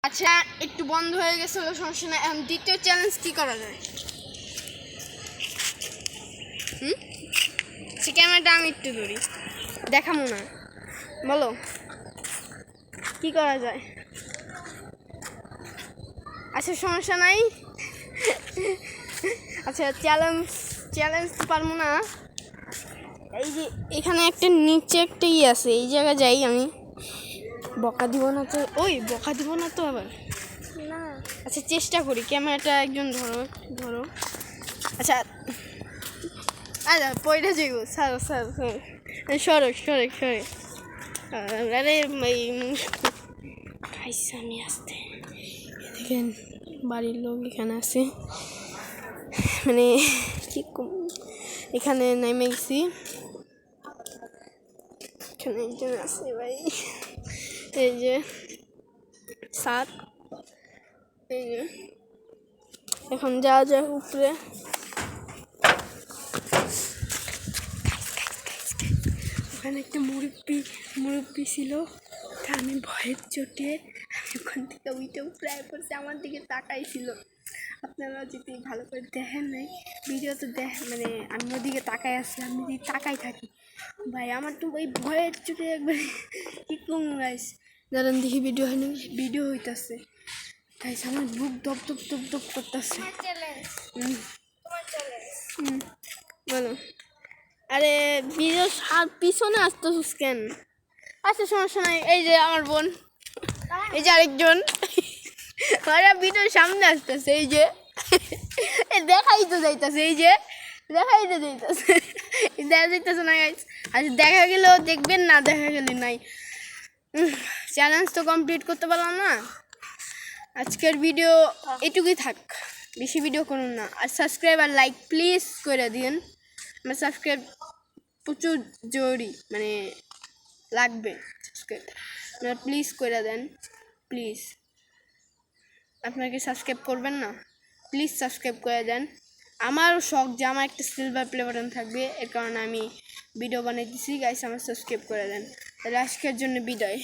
আচ্ছা একটু বন্ধ হয়ে গেছে, সমস্যা না। এখন দ্বিতীয় চ্যালেঞ্জ কি করা যায়? সে ক্যামেরাটা আমি একটু ধরি, দেখাবো না, বলো কি করা যায়? আচ্ছা সমস্যা নাই। আচ্ছা চ্যালেঞ্জ তো পারবো না। এই যে এখানে একটা নিচে একটা আছে, এই জায়গায় যাই আমি। বকা দিব না তো? বকা দিব না তো আবার না। আচ্ছা চেষ্টা করি, ক্যামেরাটা একজন ধরো। আচ্ছা পয়টা যাইব, সরো আরে খাইছি আমি আসতে। দেখেন বাড়ির লোক এখানে আছে, মানে কি এখানে নেমে গেছি। এখানে একজন আছে ভাই, এই যে সাত, এই যে এখন যাওয়া যায় উপরে। ওখানে একটা মুরব্বি ছিল, আমি ভয়ের চোটে ওখান থেকে উইটেও প্রায় পড়ছে, আমার দিকে তাকাইছিল। আপনারা যদি ভালো করে দেখেন নাই ভিডিও তো মানে আমি ওদিকে তাকাই আসছি, আমি যদি তাকাই থাকি ভাই আমার তো ওই ভয়ের চোটে একবার কি কম গাইস। ধরেন দেখি ভিডিও হইতেছে গাইস, আমার বুক দপ করতেছে। বলো। আরে ভিডিও পিছনে আসতেছিস কেন? আচ্ছা সমস্যা নাই, এই যে আমার বোন, এই যে আরেকজন ভিডিওর সামনে আসতেছে, এই যে দেখাই তো যাইতেছে, দেখা যাইতেছে না গাইস। আচ্ছা দেখা গেলেও দেখবেন, না দেখা গেলে নাই। চ্যালেঞ্জ তো কমপ্লিট করতে পারলাম না। আজকের ভিডিও এটুকুই থাক, বেশি ভিডিও করুন না। আর সাবস্ক্রাইব আর লাইক প্লিজ করে দিন। আমার সাবস্ক্রাইব প্রচুর জরুরি, মানে লাগবে সাবস্ক্রাইব, আপনারা প্লিজ করে দেন প্লিজ। আপনারা কি সাবস্ক্রাইব করবেন না? প্লিজ সাবস্ক্রাইব করে দেন। আমারও শখ যে আমার একটা সিলভার প্লে বাটন থাকবে, এর কারণে আমি ভিডিও বানিয়ে দিচ্ছি গাইস, আমার সাবস্ক্রাইব করে দেন। তাহলে আজকের জন্য বিদায়।